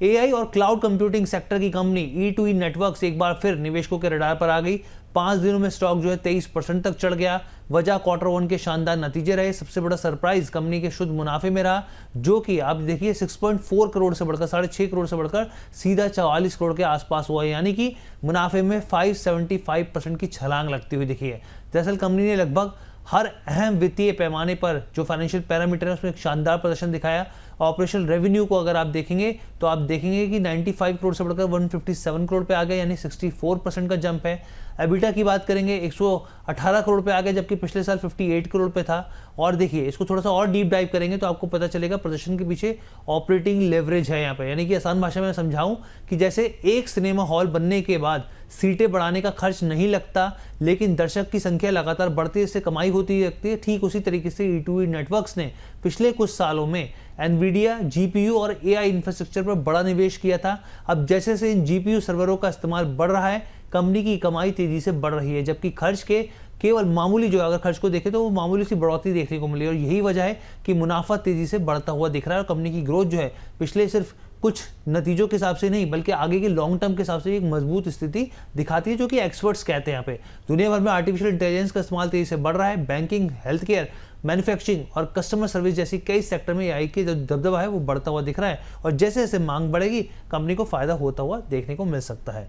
AI और cloud computing sector की company E2E networks एक बार फिर निवेशकों के रडार पर आ गई। 5 दिनों में स्टॉक जो है 23% तक चढ़ गया। वजह Q1 के शानदार नतीजे रहे। सबसे बड़ा सरप्राइज कंपनी के शुद्ध मुनाफे में रहा, जो कि आप देखिए 6.4 करोड़ से बढ़कर 6.5 करोड़ से बढ़कर सीधा 44 करोड़ के आसपास हुआ, यानी कि मुनाफे में 575% की छलांग लगती हुई दिखी है। दरअसल कंपनी ने लगभग हर अहम वित्तीय पैमाने पर जो फाइनेंशियल पैरामीटर है उसमें एक शानदार प्रदर्शन दिखाया। ऑपरेशनल रेवेन्यू को अगर आप देखेंगे तो आप देखेंगे कि 95 करोड़ से बढ़कर 157 करोड़ पे आ गया, यानी 64% का जंप है। एबिटा की बात करेंगे 118 करोड़ पे आ गया, जबकि पिछले साल 58 करोड़ पे था। और देखिए इसको थोड़ा सा और डीप डाइव करेंगे तो आपको पता चलेगा प्रदर्शन के पीछे ऑपरेटिंग लेवरेज है यहाँ पे, यानी कि आसान भाषा में समझाऊं कि जैसे एक सिनेमा हॉल बनने के बाद सीटें बढ़ाने का खर्च नहीं लगता, लेकिन दर्शक की संख्या लगातार बढ़ती, इससे कमाई होती रहती है। ठीक उसी तरीके से E2E नेटवर्क्स ने पिछले कुछ सालों में एनवीडिया, जीपीयू और एआई इंफ्रास्ट्रक्चर पर बड़ा निवेश किया था। अब जैसे से इन जीपीयू सर्वरों का इस्तेमाल बढ़ रहा है, कंपनी की कमाई तेजी से बढ़ रही है, जबकि खर्च के केवल मामूली जो अगर खर्च को देखें तो वो मामूली सी बढ़ोतरी देखने को मिली। और यही वजह है कि मुनाफा तेजी से बढ़ता हुआ दिख रहा है और कंपनी की ग्रोथ जो है पिछले सिर्फ कुछ नतीजों के हिसाब से नहीं बल्कि आगे के लॉन्ग टर्म के हिसाब से एक मजबूत स्थिति दिखाती है, जो कि एक्सपर्ट्स कहते हैं। यहाँ पे दुनिया भर में आर्टिफिशियल इंटेलिजेंस का इस्तेमाल तेजी से बढ़ रहा है। बैंकिंग, हेल्थ केयर, मैन्युफैक्चरिंग और कस्टमर सर्विस जैसी कई सेक्टर में एआई की जो दबदबा है वो बढ़ता हुआ दिख रहा है, और जैसे जैसे मांग बढ़ेगी कंपनी को फायदा होता हुआ देखने को मिल सकता है।